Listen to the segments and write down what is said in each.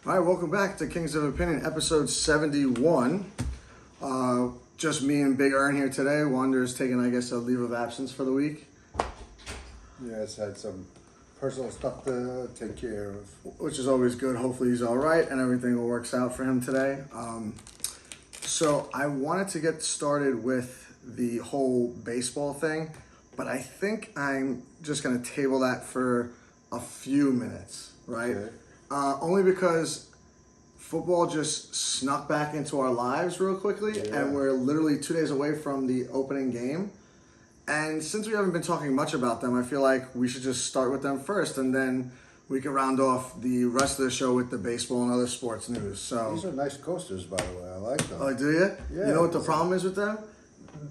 All right, welcome back to Kings of Opinion, episode 71. Just me and Big Earn here today. Wander's taking, I guess, a leave of absence for the week. Yeah, it's had some personal stuff to take care of. Which is always good. Hopefully he's all right and everything will work out for him today. So I wanted to get started with the whole baseball thing, but I think I'm just going to table that for a few minutes, right? Okay. Only because football just snuck back into our lives real quickly, and we're literally 2 days away from the opening game. And since we haven't been talking much about them, I feel like we should just start with them first, and then we can round off the rest of the show with the baseball and other sports news. So These are nice coasters, by the way. I like them. oh, do you? Yeah. You know what the problem is with them?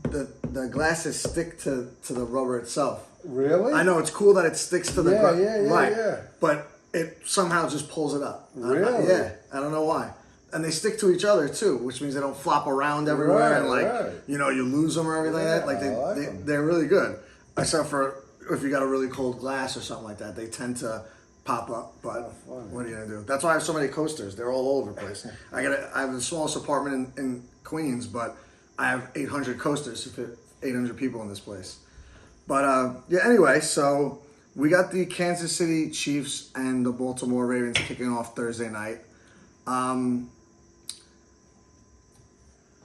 The glasses stick to the rubber itself. Really? I know it's cool that it sticks to the right, yeah. but it somehow just pulls it up. Really? Yeah, I don't know why. And they stick to each other too, which means they don't flop around everywhere and you lose them or everything like that. Like they're really good, except for if you got a really cold glass or something like that, they tend to pop up. But what are you gonna do? That's why I have so many coasters. They're all over the place. I have the smallest apartment in Queens, but I have 800 coasters to fit 800 people in this place. But anyway, so we got the Kansas City Chiefs and the Baltimore Ravens kicking off Thursday night.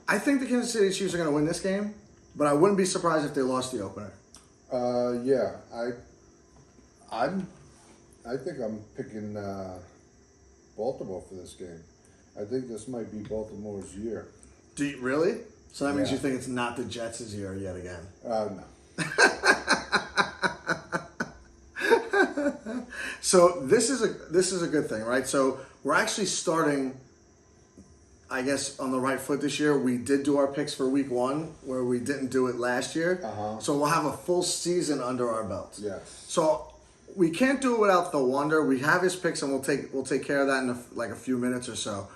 I think the Kansas City Chiefs are going to win this game, but I wouldn't be surprised if they lost the opener. Yeah. I think I'm picking Baltimore for this game. I think this might be Baltimore's year. Do you really? So that means you think it's not the Jets' year yet again? No. So this is a good thing, right? So we're actually starting, I guess, on the right foot this year. We did do our picks for week one, where we didn't do it last year. So we'll have a full season under our belts. Yes. So we can't do it without the Wander. We have his picks, and we'll take care of that in a few minutes or so.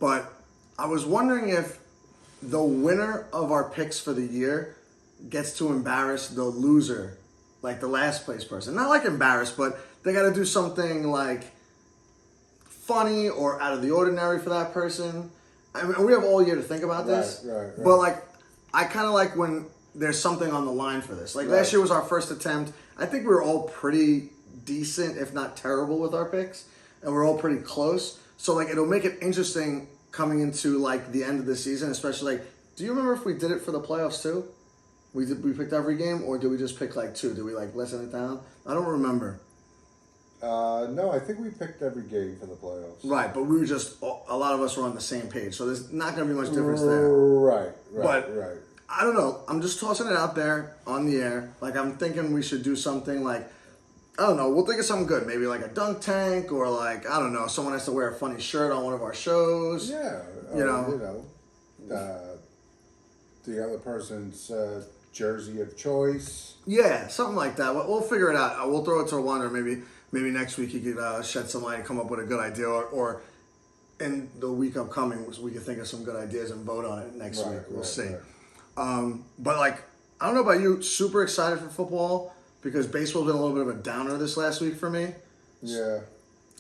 But I was wondering if the winner of our picks for the year gets to embarrass the loser, like the last place person. Not like embarrassed, but they got to do something like funny or out of the ordinary for that person. I mean, we have all year to think about this. Right. But like, I kind of like when there's something on the line for this. Like last year was our first attempt. I think we were all pretty decent, if not terrible, with our picks, and we're all pretty close. So like, it'll make it interesting coming into like the end of the season, especially like, do you remember if we did it for the playoffs too? We picked every game, or did we just pick like two? Did we like lessen it down? I don't remember. No, I think we picked every game for the playoffs. Right, but we were just, a lot of us were on the same page, so there's not going to be much difference there. Right. I don't know. I'm just tossing it out there on the air. Like, I'm thinking we should do something like, I don't know, we'll think of something good. Maybe like a dunk tank, or like, I don't know, someone has to wear a funny shirt on one of our shows. Yeah. The other person's jersey of choice. Yeah, something like that. We'll figure it out. We'll throw it to Wander. Maybe next week he could shed some light and come up with a good idea, or in the week upcoming we can think of some good ideas and vote on it next week. We'll see. Right. But like, I don't know about you, super excited for football because baseball's been a little bit of a downer this last week for me. Yeah.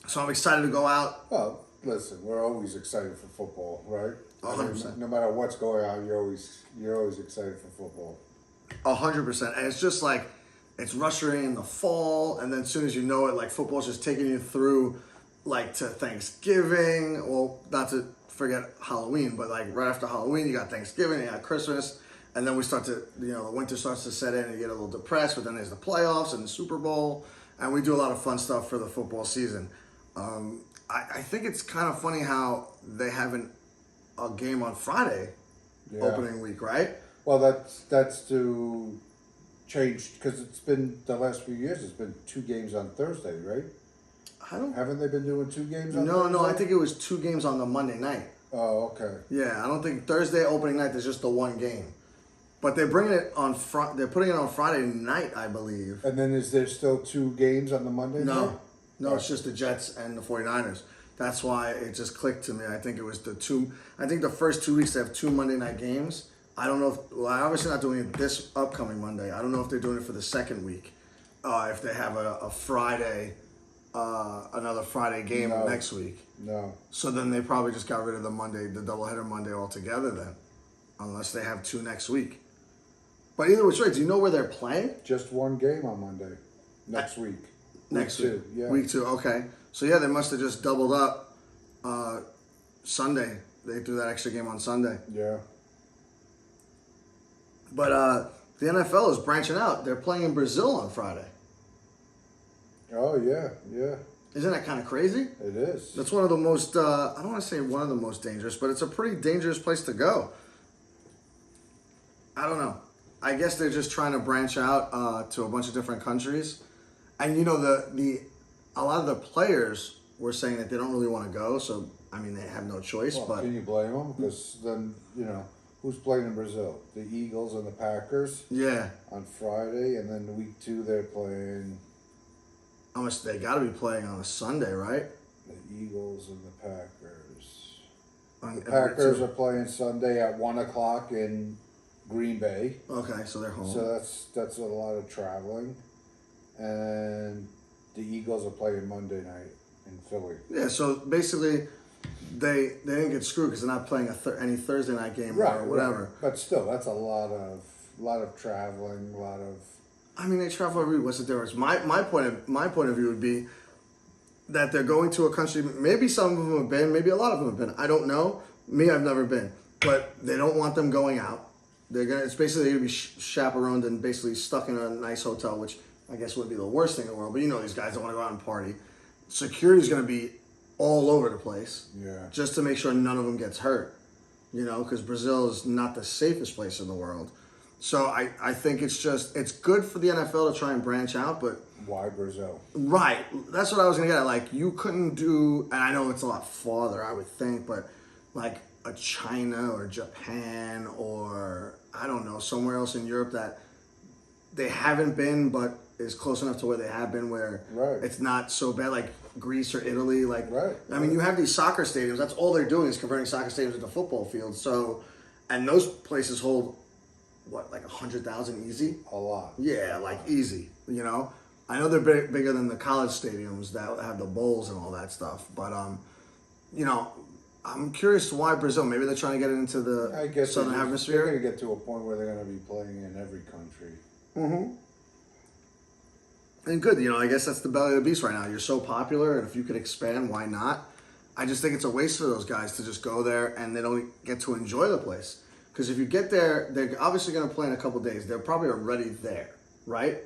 So I'm excited to go out. Well, listen, we're always excited for football, right? 100%. No matter what's going on, you're always excited for football. 100%. And it's just like, it's rushing in the fall, and then as soon as you know it, like football's just taking you through like to Thanksgiving. Well, not to forget Halloween, but like right after Halloween, you got Thanksgiving, you got Christmas, and then we start to, the winter starts to set in and you get a little depressed, but then there's the playoffs and the Super Bowl, and we do a lot of fun stuff for the football season. I think it's kind of funny how they have a game on Friday, opening week, right? Well, that's to change, because it's been the last few years. It's been 2 games on Thursday, right? Haven't they been doing 2 games on Thursday? No. I think it was 2 games on the Monday night. Oh, okay. Yeah, I don't think Thursday opening night. There's just the 1 game, but they're bringing it on They're putting it on Friday night, I believe. And then is there still 2 games on the Monday night? No, it's just the Jets and the 49ers. That's why it just clicked to me. I think it was the 2. I think the first 2 weeks they have 2 Monday night games. I don't know if, well, I'm obviously not doing it this upcoming Monday. I don't know if they're doing it for the second week. If they have a Friday another Friday game next week. No. So then they probably just got rid of the doubleheader Monday altogether then, unless they have 2 next week. But either which way, do you know where they're playing? Just one game on Monday. Next week. Next week. week. 2, yeah. Week 2, okay. So yeah, they must have just doubled up Sunday. They threw that extra game on Sunday. Yeah. But the NFL is branching out. They're playing in Brazil on Friday. Oh, yeah, yeah. Isn't that kind of crazy? It is. That's one of the most, I don't want to say one of the most dangerous, but it's a pretty dangerous place to go. I don't know. I guess they're just trying to branch out to a bunch of different countries. And, you know, a lot of the players were saying that they don't really want to go. So, I mean, they have no choice. Well, but can you blame them? Because then, you know, who's playing in Brazil? The Eagles and the Packers. Yeah. On Friday. And then week 2, they're playing... They got to be playing on a Sunday, right? The Eagles and the Packers. The Packers are playing Sunday at 1 o'clock in Green Bay. Okay, so they're home. So that's a lot of traveling. And the Eagles are playing Monday night in Philly. Yeah, so basically they didn't get screwed because they're not playing any Thursday night game or whatever. Right. But still, that's a lot of traveling, a lot of... I mean, they travel every week. What's the difference? My point of view would be that they're going to a country. Maybe some of them have been. Maybe a lot of them have been. I don't know. Me, I've never been. But they don't want them going out. It's basically gonna be chaperoned and basically stuck in a nice hotel, which I guess would be the worst thing in the world. But you know, these guys don't want to go out and party. Security's gonna be all over the place. Yeah. Just to make sure none of them gets hurt. You know, because Brazil is not the safest place in the world. So I think it's good for the NFL to try and branch out, but... Why Brazil? Right. That's what I was going to get at. Like, you couldn't do... And I know it's a lot farther, I would think, but like a China or Japan or, I don't know, somewhere else in Europe that they haven't been, but is close enough to where they have been, where it's not so bad, like Greece or Italy. Like, I mean, you have these soccer stadiums. That's all they're doing is converting soccer stadiums into football fields. So, and those places hold... What, like 100,000 easy? A lot. Yeah, like easy, you know? I know they're bigger than the college stadiums that have the bowls and all that stuff, but, you know, I'm curious why Brazil. Maybe they're trying to get it into the Southern Hemisphere. They're going to get to a point where they're going to be playing in every country. Mm-hmm. And good, you know, I guess that's the belly of the beast right now. You're so popular, and if you could expand, why not? I just think it's a waste for those guys to just go there and they don't get to enjoy the place. Because if you get there, they're obviously going to play in a couple days. They're probably already there, right?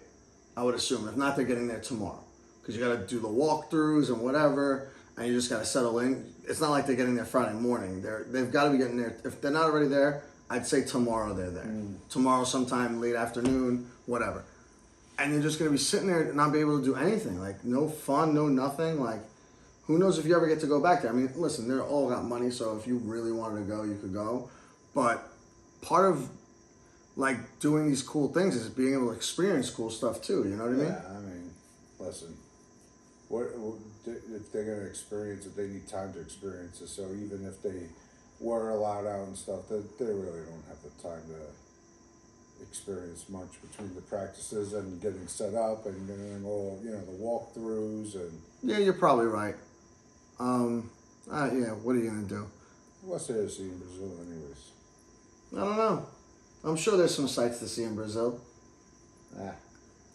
I would assume. If not, they're getting there tomorrow. Because you got to do the walkthroughs and whatever, and you just got to settle in. It's not like they're getting there Friday morning. They've got to be getting there. If they're not already there, I'd say tomorrow they're there. Tomorrow sometime, late afternoon, whatever. And you're just going to be sitting there and not be able to do anything. Like, no fun, no nothing. Like, who knows if you ever get to go back there. I mean, listen, they're all got money, so if you really wanted to go, you could go. But... part of like doing these cool things is being able to experience cool stuff too. You know what I mean? Yeah, I mean, listen, if they're gonna experience it, they need time to experience it. So even if they were allowed out and stuff, they really don't have the time to experience much between the practices and getting set up and doing all the walkthroughs and. Yeah, you're probably right. Yeah, what are you gonna do? What's there to see in Brazil, anyways? I don't know. I'm sure there's some sights to see in Brazil.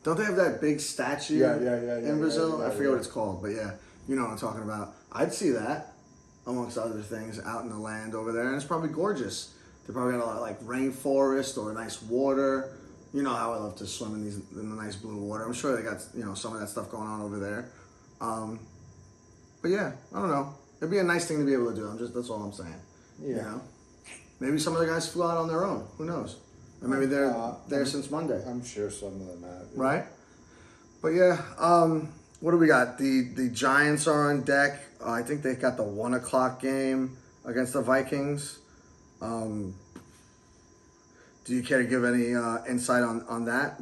Don't they have that big statue in Brazil? I forget what it's called, but yeah, you know what I'm talking about. I'd see that, amongst other things, out in the land over there, and it's probably gorgeous. They probably got a lot of like rainforest or nice water. You know how I love to swim in the nice blue water. I'm sure they got some of that stuff going on over there. But yeah, I don't know. It'd be a nice thing to be able to do. That's all I'm saying. Yeah. You know? Maybe some of the guys flew out on their own. Who knows? Or maybe they're there since Monday. I'm sure some of them have. Yeah. Right? But yeah, what do we got? The Giants are on deck. I think they got the 1 o'clock game against the Vikings. Do you care to give any insight on that?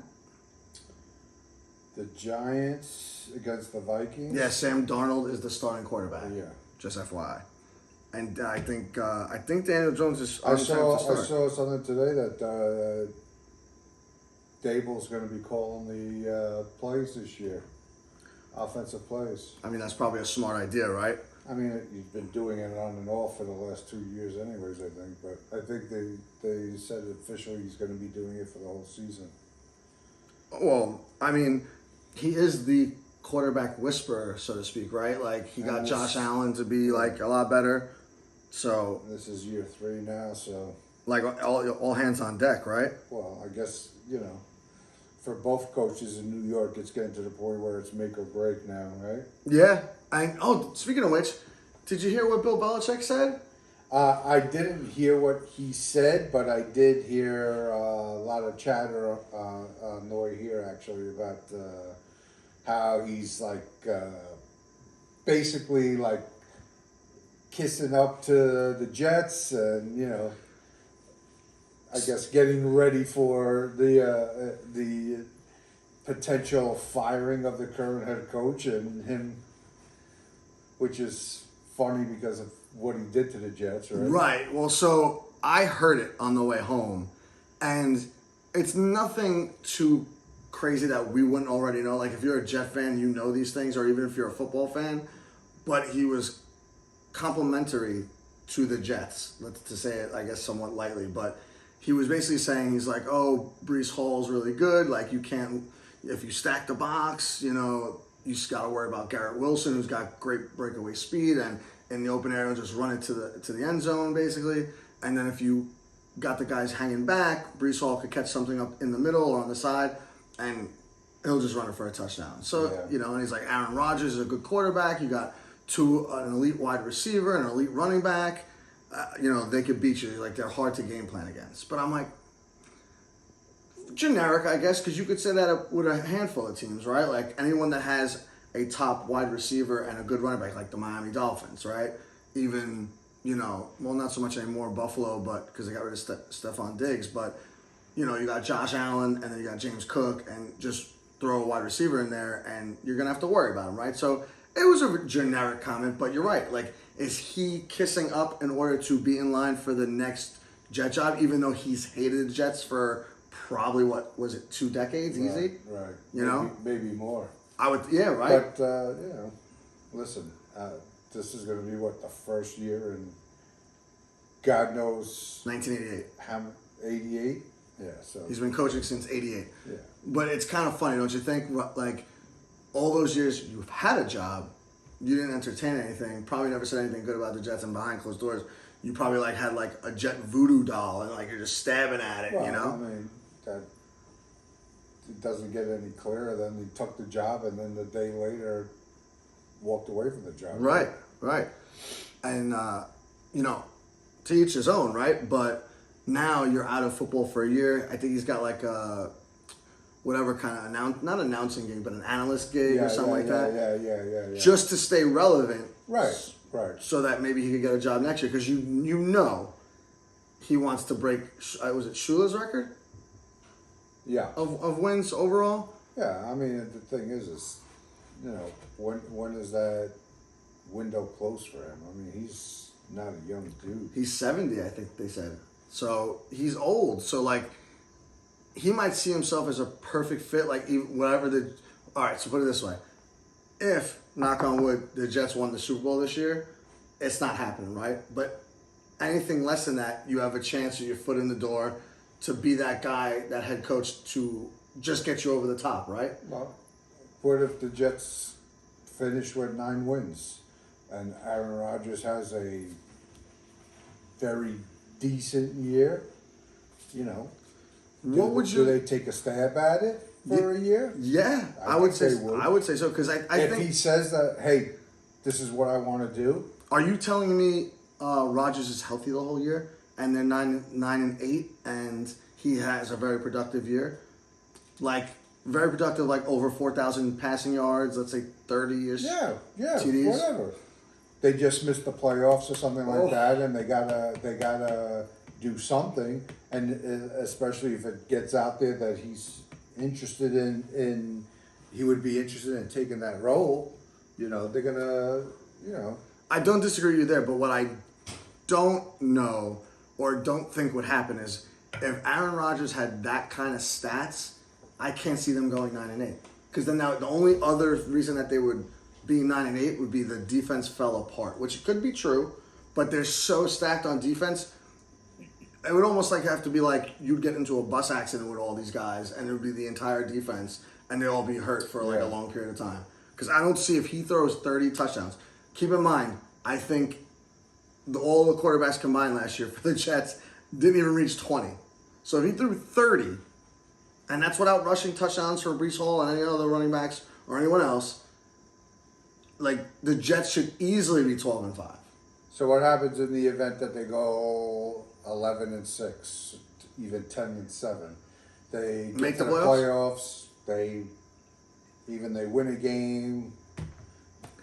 The Giants against the Vikings? Yeah, Sam Darnold is the starting quarterback. Yeah. Just FYI. And I think Daniel Jones is. I saw something today that Dable's going to be calling the plays this year. offensive plays. I mean, that's probably a smart idea, right? I mean, he's been doing it on and off for the last 2 years anyways, I think. But I think they said officially he's going to be doing it for the whole season. Well, I mean, he is the quarterback whisperer, so to speak, right? Like, he got Josh Allen to be, like, a lot better. So this is year 3 now, so... Like, all hands on deck, right? Well, I guess, for both coaches in New York, it's getting to the point where it's make or break now, right? Yeah. Speaking of which, did you hear what Bill Belichick said? I didn't hear what he said, but I did hear a lot of chatter on the way here, actually, about how he's, like, basically, like, kissing up to the Jets and, I guess getting ready for the potential firing of the current head coach and him, which is funny because of what he did to the Jets, right? Right. Well, so I heard it on the way home, and it's nothing too crazy that we wouldn't already know. Like, if you're a Jet fan, you know these things, or even if you're a football fan. But he was complimentary to the Jets, to say it, I guess, somewhat lightly, but he was basically saying, he's like, oh, Breece Hall's really good. Like, you can't, if you stack the box, you just got to worry about Garrett Wilson, who's got great breakaway speed, and in the open area, just run it to the end zone, basically. And then if you got the guys hanging back, Breece Hall could catch something up in the middle or on the side, and he'll just run it for a touchdown. So, and he's like, Aaron Rodgers is a good quarterback. You got an elite wide receiver and an elite running back. They could beat you. Like, they're hard to game plan against. But I'm like, generic, I guess, because you could say that with a handful of teams, right? Like, anyone that has a top wide receiver and a good running back, like the Miami Dolphins, right? Even, well, not so much anymore Buffalo, but because they got rid of Stephon Diggs. But, you got Josh Allen, and then you got James Cook, and just throw a wide receiver in there, and you're going to have to worry about him, right? So it was a generic comment, but you're right. Like, is he kissing up in order to be in line for the next Jet job, even though he's hated the Jets for probably, 2 decades, easy? Right. Maybe more. I would, yeah, right? But, listen, this is going to be, the first year in God knows... 1988. How 88? Yeah, so... He's been coaching since 88. Yeah. But it's kind of funny, don't you think? Like, all those years you've had a job, you didn't entertain anything, probably never said anything good about the Jets, and behind closed doors, you probably had a Jet voodoo doll, and you're just stabbing at it, I mean, that it doesn't get any clearer than he took the job and then the day later walked away from the job. Right. And, to each his own, right? But now you're out of football for a year. I think he's got whatever kind of not announcing gig, but an analyst gig or something like that. Yeah. Just to stay relevant. Right. So that maybe he could get a job next year, because he wants to break. Was it Shula's record? Yeah. Of wins overall. Yeah, I mean, the thing is, when is that window close for him? I mean, he's not a young dude. He's 70, I think they said. So he's old. So he might see himself as a perfect fit. All right, so put it this way: if, knock on wood, the Jets won the Super Bowl this year, it's not happening, right? But anything less than that, you have a chance of your foot in the door to be that guy, that head coach, to just get you over the top, right? Well, what if the Jets finish with 9 wins and Aaron Rodgers has a very decent year? Do they take a stab at it for a year? Yeah, I would say so, because I think if he says that, hey, this is what I want to do. Are you telling me Rodgers is healthy the whole year, and they're 9-8, and he has a very productive year, very productive, over 4,000 passing yards, let's say 30-ish. Yeah, TDs? Whatever. They just missed the playoffs or something like that, and they gotta do something, and especially if it gets out there that he's interested in he would be interested in taking that role. They're gonna. I don't disagree with you there, but what I don't know or don't think would happen is if Aaron Rodgers had that kind of stats, I can't see them going 9-8. Because then now the only other reason that they would be 9-8 would be the defense fell apart, which could be true, but they're so stacked on defense. It would almost like have to be like you'd get into a bus accident with all these guys, and it would be the entire defense, and they'd all be hurt for like a long period of time. Because I don't see if he throws 30 touchdowns. Keep in mind, I think all the quarterbacks combined last year for the Jets didn't even reach 20. So if he threw 30, and that's without rushing touchdowns for Breece Hall and any other running backs or anyone else, like the Jets should easily be 12-5. So what happens in the event that they go 11-6, even 10-7? They Make get the to playoffs? They win a game,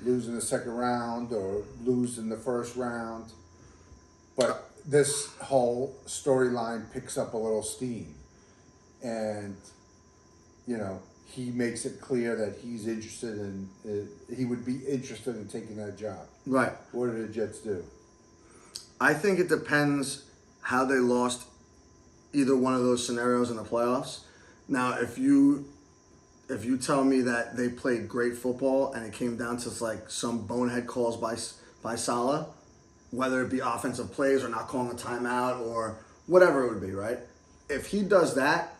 lose in the second round, or lose in the first round. But this whole storyline picks up a little steam, and he makes it clear that he's interested in. He would be interested in taking that job. Right. What do the Jets do? I think it depends how they lost either one of those scenarios in the playoffs. Now, if you tell me that they played great football and it came down to like some bonehead calls by Saleh, whether it be offensive plays or not calling a timeout or whatever it would be, right? If he does that,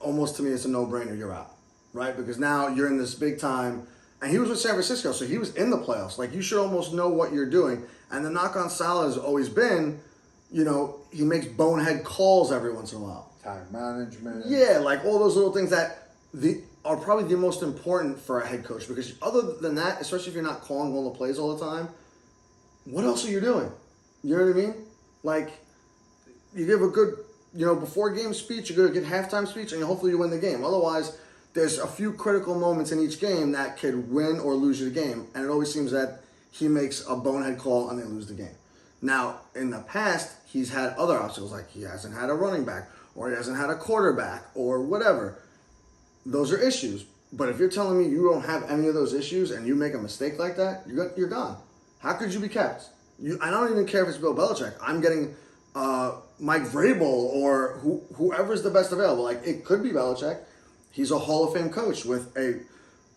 almost to me it's a no-brainer, you're out, right? Because now you're in this big time, and he was with San Francisco, so he was in the playoffs. Like, you should almost know what you're doing. And the knock on Saleh has always been, he makes bonehead calls every once in a while. Time management. Yeah, like all those little things that are probably the most important for a head coach, because other than that, especially if you're not calling all the plays all the time, what else are you doing? You know what I mean? Like, you give a good, before game speech, you give a good halftime speech, and hopefully you win the game. Otherwise, there's a few critical moments in each game that could win or lose you the game, and it always seems that he makes a bonehead call and they lose the game. Now, in the past, he's had other obstacles, like he hasn't had a running back, or he hasn't had a quarterback, or whatever. Those are issues. But if you're telling me you don't have any of those issues and you make a mistake like that, you're gone. How could you be kept? I don't even care if it's Bill Belichick. I'm getting Mike Vrabel or whoever's the best available. Like, it could be Belichick. He's a Hall of Fame coach with a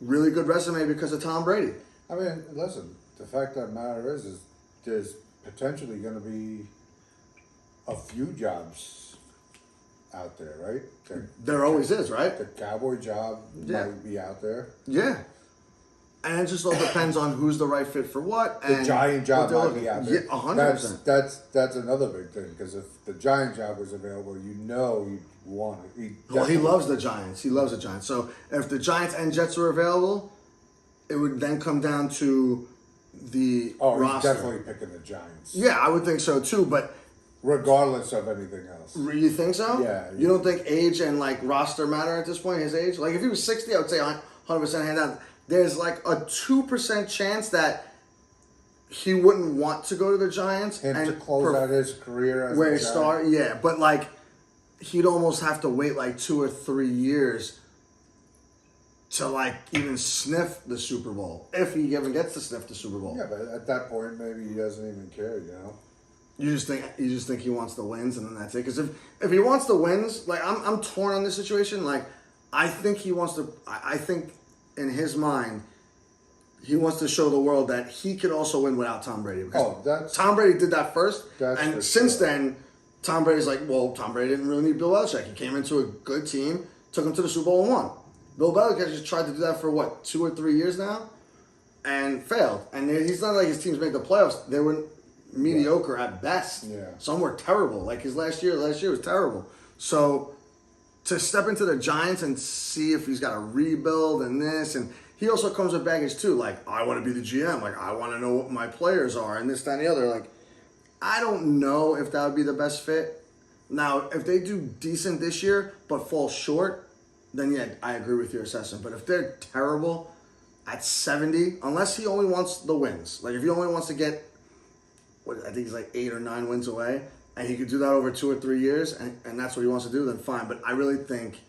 really good resume because of Tom Brady. I mean, listen, the fact of the matter is there's potentially going to be a few jobs out there, right? There always is, right? The Cowboy job might be out there. Yeah. And it just all depends on who's the right fit for what. The Giant job might be out there. Yeah, 100%. That's another big thing, because if the Giant job was available, you'd want it. Well, he loves the Giants. He loves the Giants. So if the Giants and Jets were available, it would then come down to the roster. He's definitely picking the Giants. Yeah, I would think so too, but regardless of anything else. You think so? Yeah. You don't think age and like roster matter at this point, his age? Like if he was 60, I would say 100% hand down. There's like a 2% chance that he wouldn't want to go to the Giants and to close out his career as where he started. Yeah, but like he'd almost have to wait like 2 or 3 years to like even sniff the Super Bowl, if he even gets to sniff the Super Bowl. Yeah, but at that point, maybe he doesn't even care. You just think he wants the wins, and then that's it. Because if he wants the wins, like I'm torn on this situation. Like I think he wants to. I think in his mind, he wants to show the world that he could also win without Tom Brady. Because Tom Brady did that first, and since then, Tom Brady's like, well, Tom Brady didn't really need Bill Belichick. He came into a good team, took him to the Super Bowl and won. Bill Belichick just tried to do that for 2 or 3 years now, and failed. And he's not like his teams made the playoffs. They were mediocre at best. Yeah. Some were terrible. Like his last year was terrible. So to step into the Giants and see if he's got a rebuild and this, and he also comes with baggage too. Like, I want to be the GM. Like, I want to know what my players are and this, that, and the other. Like, I don't know if that would be the best fit. Now, if they do decent this year but fall short, then yeah, I agree with your assessment. But if they're terrible at 70, unless he only wants the wins, like if he only wants to get, I think he's like 8 or 9 wins away, and he could do that over 2 or 3 years, and that's what he wants to do, then fine. But I really think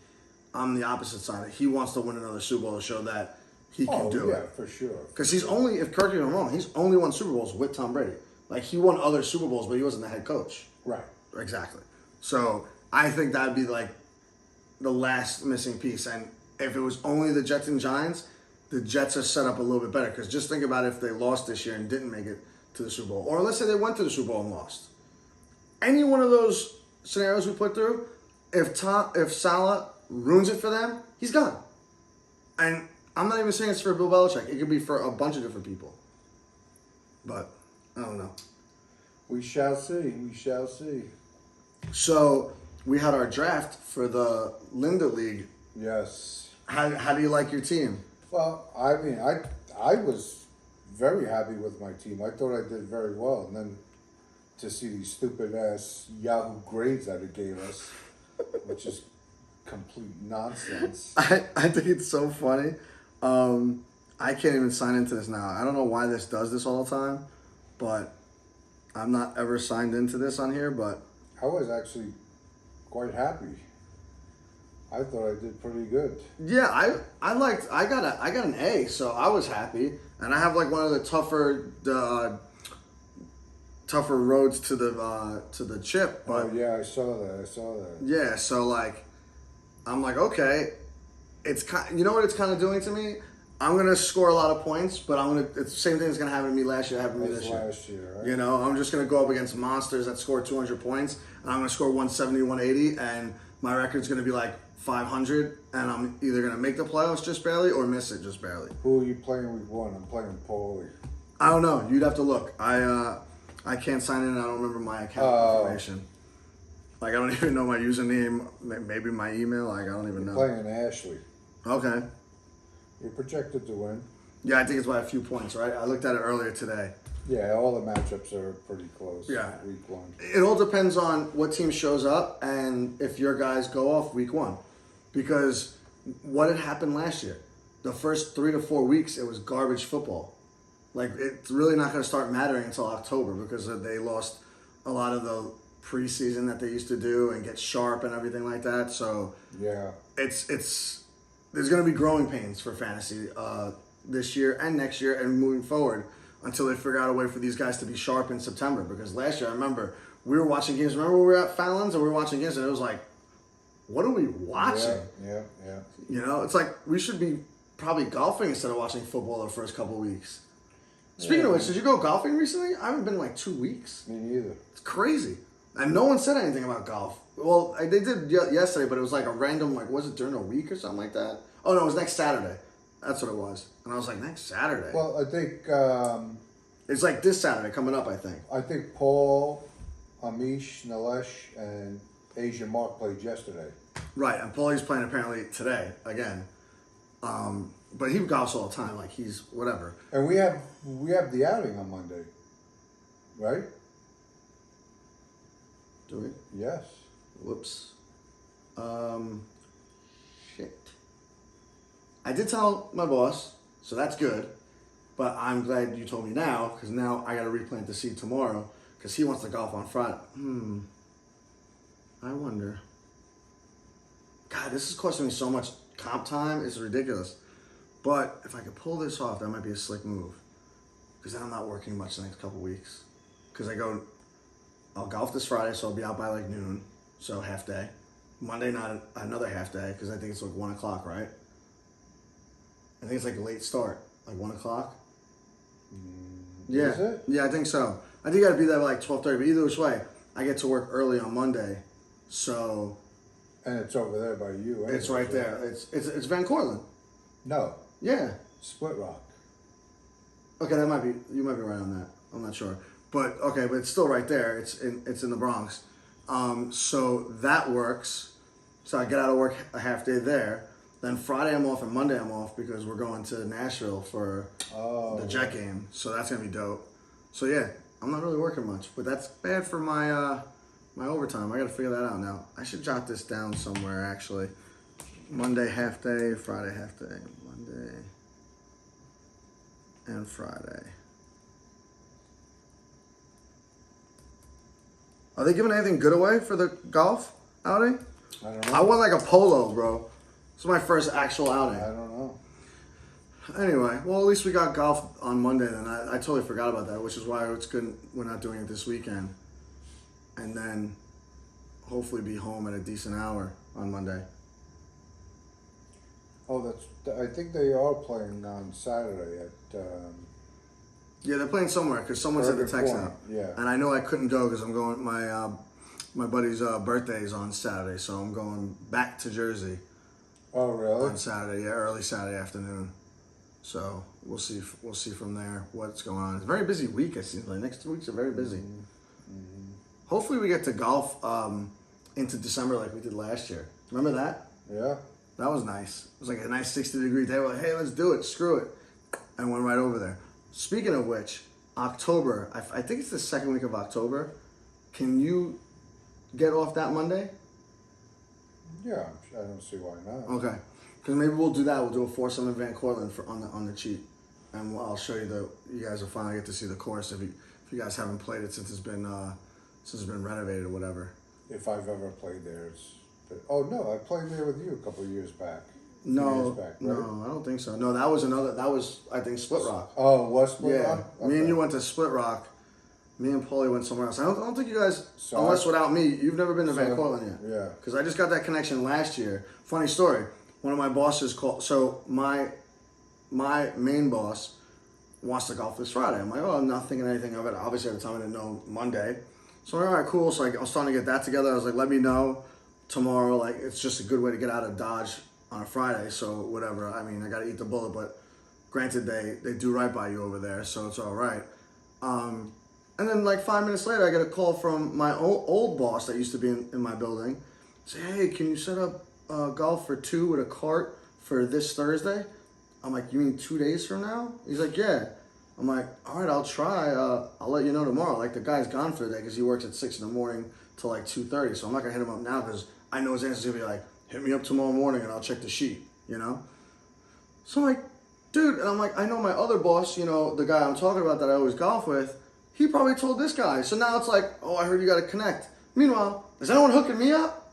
I'm the opposite side. He wants to win another Super Bowl to show that he can do it. Yeah, for sure. Because he's only, if correct me if I'm wrong, he's only won Super Bowls with Tom Brady. Like, he won other Super Bowls, but he wasn't the head coach. Right. Exactly. So I think that'd be like the last missing piece. And if it was only the Jets and Giants, the Jets are set up a little bit better. Because just think about if they lost this year and didn't make it to the Super Bowl. Or let's say they went to the Super Bowl and lost. Any one of those scenarios we put through, if Salah ruins it for them, he's gone. And I'm not even saying it's for Bill Belichick. It could be for a bunch of different people. But I don't know. We shall see. We shall see. So we had our draft for the Linda League. Yes. How do you like your team? Well, I mean, I was very happy with my team. I thought I did very well. And then to see these stupid ass Yahoo grades that it gave us, which is complete nonsense. I think it's so funny. I can't even sign into this now. I don't know why this does this all the time, but I'm not ever signed into this on here, but I was actually quite happy. I thought I did pretty good. Yeah, I got an A, so I was happy. And I have like one of the tougher roads to the chip, but oh yeah, I saw that. yeah, so like I'm like, okay, it's you know what it's kind of doing to me? I'm gonna score a lot of points, but it's the same thing that's gonna happen to me last year, happened to me this year. Last year, right? You know, I'm just gonna go up against monsters that score 200 points, and I'm gonna score 170, 180, and my record's gonna be like 500, and I'm either gonna make the playoffs just barely or miss it just barely. Who are you playing week 1? I'm playing Paulie. I don't know. You'd have to look. I can't sign in. I don't remember my account information. Like I don't even know my username. Maybe my email. Like I don't even know. Playing Ashley. Okay. You're projected to win. Yeah, I think it's by a few points, right? I looked at it earlier today. Yeah, all the matchups are pretty close. Yeah. Week 1. It all depends on what team shows up and if your guys go off week 1. Because what had happened last year? The first 3 to 4 weeks, it was garbage football. Like, it's really not going to start mattering until October because they lost a lot of the preseason that they used to do and get sharp and everything like that. So, yeah, it's there's going to be growing pains for fantasy this year and next year and moving forward until they figure out a way for these guys to be sharp in September. Because last year, I remember, we were watching games. Remember we were at Fallon's and we were watching games and it was like, what are we watching? Yeah. You know, it's like we should be probably golfing instead of watching football the first couple of weeks. Speaking of which, did you go golfing recently? I haven't been in like 2 weeks. Me neither. It's crazy. And no one said anything about golf. Well, they did yesterday, but it was like a random, like, was it during a week or something like that? Oh, no, it was next Saturday. That's what it was. And I was like, next Saturday? Well, I think... it's like this Saturday coming up, I think. I think Paul, Amish, Nilesh, and Asia Mark played yesterday. Right, and Paulie's playing apparently today, again. But he golfs all the time, like he's whatever. And we have the outing on Monday, right? Do we? Yes. Whoops. Shit. I did tell my boss, so that's good. But I'm glad you told me now, because now I got to replant the seed tomorrow, because he wants to golf on Friday. I wonder. God, this is costing me so much comp time. It's ridiculous. But if I could pull this off, that might be a slick move. Because then I'm not working much the next couple weeks. Because I'll golf this Friday, so I'll be out by like noon. So half day. Monday night, another half day, because I think it's like 1 o'clock, right? I think it's like a late start, like 1 o'clock. Yeah. Is it? Yeah, I think so. I think I'd be there by like 12:30. But either which way, I get to work early on Monday. So. And it's over there by you. Anyway, It's right there. It's Van Cortlandt. No. Yeah. Split Rock. Okay, you might be right on that. I'm not sure. But okay, but it's still right there. It's in the Bronx. So that works. So I get out of work a half day there. Then Friday I'm off and Monday I'm off because we're going to Nashville for the Jet game. So that's gonna be dope. So yeah, I'm not really working much, but that's bad for my my overtime. I gotta figure that out now. I should jot this down somewhere actually. Monday half day, Friday half day. Monday and Friday. Are they giving anything good away for the golf outing? I don't know. I won like a polo, bro. This is my first actual outing. I don't know. Anyway, well, at least we got golf on Monday then. I totally forgot about that, which is why it's good we're not doing it this weekend. And then hopefully be home at a decent hour on Monday. Oh, I think they are playing on Saturday at. Yeah, they're playing somewhere because someone sent the text out. Yeah. And I know I couldn't go because I'm going. My buddy's birthday is on Saturday, so I'm going back to Jersey. Oh, really? On Saturday, yeah, early Saturday afternoon. So we'll see. We'll see from there what's going on. It's a very busy week. It seems like next 2 weeks are very busy. Mm-hmm. Hopefully, we get to golf into December like we did last year. Remember that? Yeah. That was nice. It was like a nice 60-degree day. We're like, hey, let's do it. Screw it. And went right over there. Speaking of which, October, I think it's the second week of October. Can you get off that Monday? Yeah, I don't see why not. Okay. Because maybe we'll do that. We'll do a foursome in Van Cortlandt on the cheat. And I'll show you you guys will finally get to see the course if you guys haven't played it since it's been renovated or whatever. If I've ever played there, oh no, I played there with you a couple of years back. No, I don't think so. No, that was I think Split Rock. Oh, it was Split Rock? Okay. Me and you went to Split Rock. Me and Paulie went somewhere else. I don't think you guys, So unless without me, you've never been to Van Cortlandt yet. Yeah. Because I just got that connection last year. Funny story. One of my bosses called. So my main boss wants to golf this Friday. I'm like, oh, I'm not thinking anything of it. Obviously, at the time, I didn't know Monday. So I'm like, all right, cool. So I was starting to get that together. I was like, let me know tomorrow. Like, it's just a good way to get out of Dodge on a Friday. So whatever. I mean, I got to eat the bullet, but granted, they do right by you over there, so it's all right. And then like 5 minutes later, I get a call from my old boss that used to be in my building. Say, hey, can you set up golf for 2 with a cart for this Thursday? I'm like, you mean 2 days from now? He's like, yeah. I'm like, all right, I'll try. I'll let you know tomorrow. Like, the guy's gone for the day because he works at 6 in the morning till like 2:30. So I'm not going to hit him up now because I know his answer's going to be like, hit me up tomorrow morning and I'll check the sheet, you know? So I'm like, dude, and I'm like, I know my other boss, you know, the guy I'm talking about that I always golf with, he probably told this guy. So now it's like, oh, I heard you got to connect. Meanwhile, is anyone hooking me up?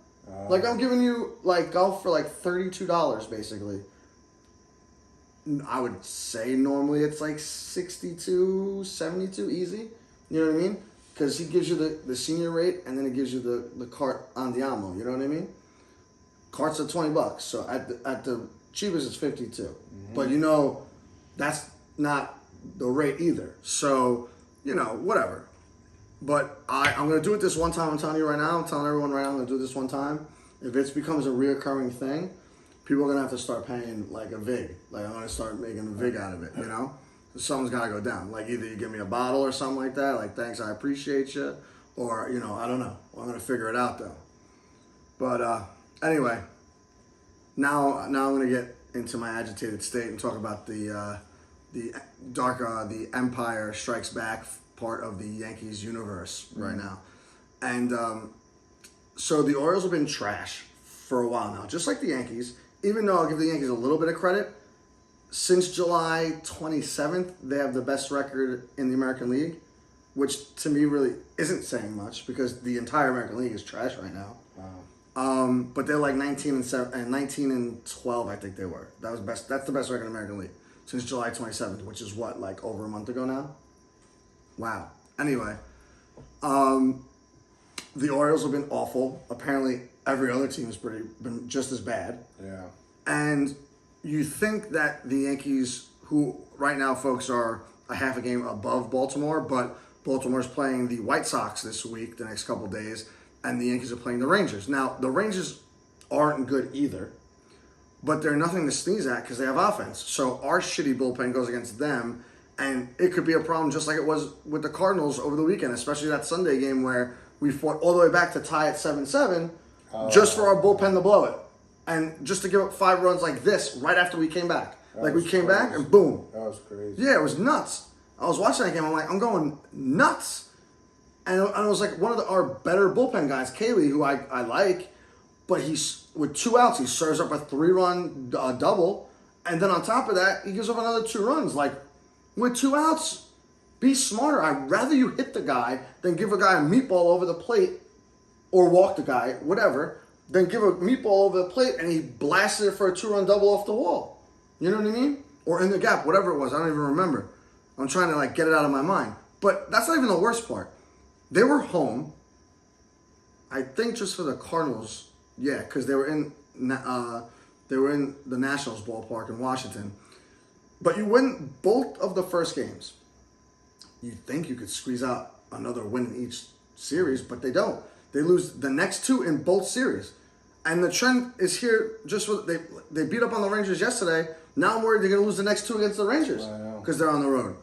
Like, I'm giving you, like, golf for, like, $32, basically. I would say normally it's, like, 62, 72, easy. You know what I mean? Because he gives you the senior rate, and then he gives you the cart on Diamo. You know what I mean? Cart's at $20. So at the cheapest, it's 52. Mm-hmm. But, you know, that's not the rate either. So, you know, whatever. But I'm going to do it this one time. I'm telling you right now. I'm telling everyone right now I'm going to do it this one time. If it becomes a reoccurring thing, people are going to have to start paying like a vig. Like, I'm going to start making a vig out of it, you know? Something's got to go down. Like, either you give me a bottle or something like that. Like, thanks, I appreciate you. Or, you know, I don't know. I'm going to figure it out, though. But anyway, now I'm going to get into my agitated state and talk about the Empire Strikes Back part of the Yankees universe right now. And so the Orioles have been trash for a while now, just like the Yankees. Even though I'll give the Yankees a little bit of credit, since July 27th, they have the best record in the American League, which to me really isn't saying much because the entire American League is trash right now. Wow. But they're like 19 and 12, I think they were. That's the best record in the American League since July 27th, which is what, like over a month ago now? Wow. Anyway, the Orioles have been awful. Apparently, every other team has been just as bad. Yeah. And you think that the Yankees, who right now, folks, are a half a game above Baltimore, but Baltimore's playing the White Sox this week, the next couple days, and the Yankees are playing the Rangers. Now, the Rangers aren't good either, but they're nothing to sneeze at because they have offense. So our shitty bullpen goes against them, and it could be a problem just like it was with the Cardinals over the weekend, especially that Sunday game where we fought all the way back to tie at 7-7 just for our bullpen to blow it. And just to give up 5 runs like this right after we came back. Like we came back and boom. That was crazy. Yeah, it was nuts. I was watching that game. I'm like, I'm going nuts. And it was like one of our better bullpen guys, Kaylee, who I like, but he's with 2 outs, he serves up a 3-run double. And then on top of that, he gives up another 2 runs. Like, with 2 outs, be smarter. I'd rather you hit the guy than give a guy a meatball over the plate or walk the guy, whatever, than give a meatball over the plate and he blasted it for a 2-run double off the wall. You know what I mean? Or in the gap, whatever it was. I don't even remember. I'm trying to, like, get it out of my mind. But that's not even the worst part. They were home, I think just for the Cardinals. Yeah, because they were in They were in the Nationals ballpark in Washington. But you win both of the first games. You think you could squeeze out another win in each series, but they don't. They lose the next two in both series. And the trend is here just with they beat up on the Rangers yesterday. Now I'm worried they're going to lose the next two against the Rangers because they're on the road.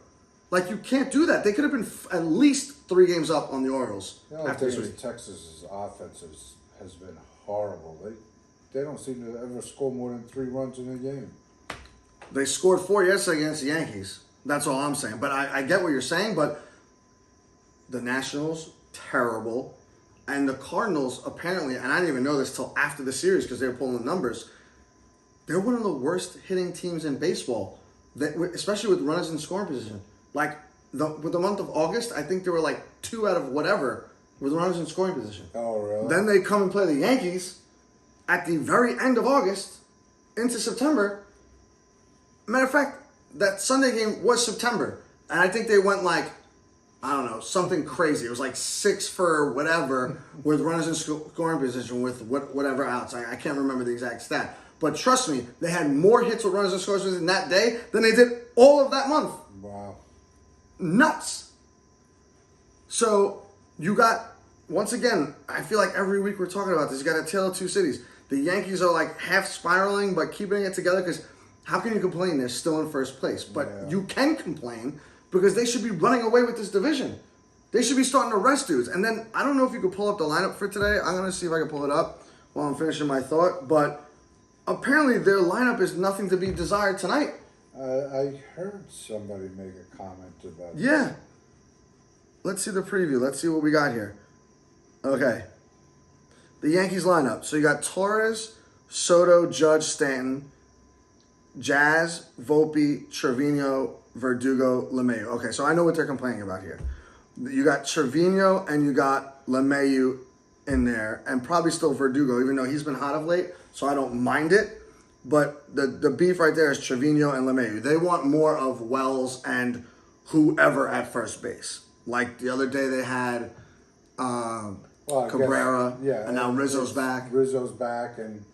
Like, you can't do that. They could have been at least 3 games up on the Orioles after this week. Texas's offense has been horrible. They don't seem to ever score more than 3 runs in a game. They scored 4 yesterday against the Yankees. That's all I'm saying. But I get what you're saying, but the Nationals, terrible. And the Cardinals, apparently, and I didn't even know this till after the series because they were pulling the numbers, they're one of the worst hitting teams in baseball, especially with runners in scoring position. Like, with the month of August, I think there were like 2 out of whatever with runners in scoring position. Oh, really? Then they come and play the Yankees at the very end of August into September. Matter of fact, that Sunday game was September. And I think they went like, I don't know, something crazy. It was like 6 for whatever with runners in scoring position with whatever outs. I can't remember the exact stat. But trust me, they had more hits with runners in scoring position that day than they did all of that month. Wow. Nuts. So you got, once again, I feel like every week we're talking about this. You got a tale of 2 cities. The Yankees are like half spiraling but keeping it together because how can you complain? They're still in first place. But you can complain because they should be running away with this division. They should be starting to rest dudes. And then I don't know if you could pull up the lineup for today. I'm going to see if I can pull it up while I'm finishing my thought. But apparently their lineup is nothing to be desired tonight. I heard somebody make a comment about that. Yeah. Let's see the preview. Let's see what we got here. Okay. The Yankees lineup. So you got Torres, Soto, Judge, Stanton, Jazz, Volpe, Trevino, Verdugo, LeMahieu. Okay, so I know what they're complaining about here. You got Trevino and you got LeMahieu in there, and probably still Verdugo, even though he's been hot of late, so I don't mind it. But the beef right there is Trevino and LeMahieu. They want more of Wells and whoever at first base. Like the other day they had Cabrera, and now Rizzo's back. Rizzo's back, and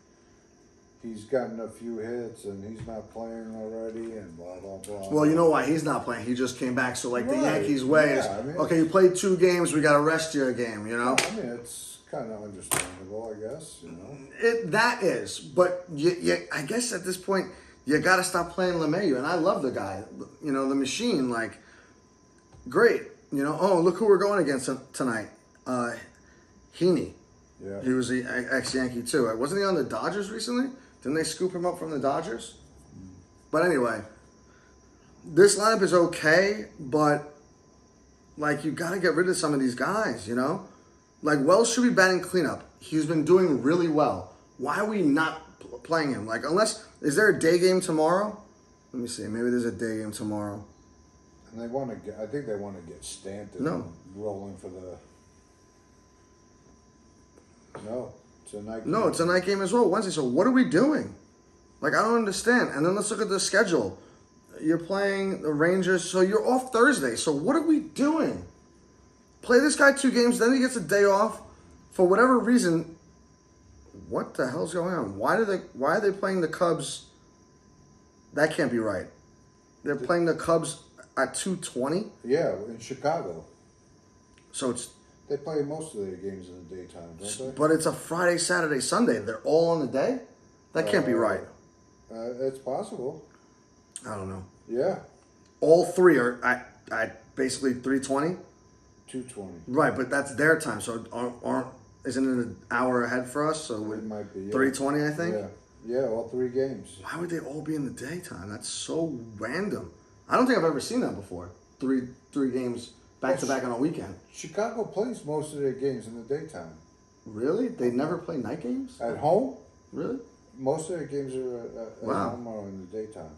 he's gotten a few hits, and he's not playing already, and blah, blah, blah. Well, you know why he's not playing? He just came back. So, like, the Yankees' way is, okay, you played 2 games, we got to rest you a game, you know? I mean, it's kind of understandable, I guess, you know? That is. But I guess at this point, you got to stop playing LeMahieu. And I love the guy. You know, the machine, like, great. You know, oh, look who we're going against tonight. Heaney. Yeah. He was the ex-Yankee, too. Wasn't he on the Dodgers recently? Didn't they scoop him up from the Dodgers? But anyway, this lineup is okay, but, like, you got to get rid of some of these guys, you know? Like, Wells should be batting cleanup. He's been doing really well. Why are we not playing him? Like, is there a day game tomorrow? Let me see. Maybe there's a day game tomorrow. And I think they want to get Stanton rolling for the... No, it's a night game. No, it's a night game as well, Wednesday. So what are we doing? Like, I don't understand. And then let's look at the schedule. You're playing the Rangers, so you're off Thursday. So what are we doing? Play this guy 2 games, then he gets a day off. For whatever reason, what the hell's going on? Why are they playing the Cubs? That can't be right. They're playing the Cubs at 2:20? Yeah, in Chicago. So it's... They play most of their games in the daytime, don't they? But it's a Friday, Saturday, Sunday. They're all on the day? That can't be right. It's possible. I don't know. Yeah. All 3 are at basically 3:20? 2:20. Right, but that's their time. So isn't it an hour ahead for us? So it might be. Yeah. 3:20, I think? Yeah, all 3 games. Why would they all be in the daytime? That's so random. I don't think I've ever seen that before. Three games back-to-back on a weekend. Chicago plays most of their games in the daytime. Really? They never play night games? At home? Really? Most of their games are at home or in the daytime.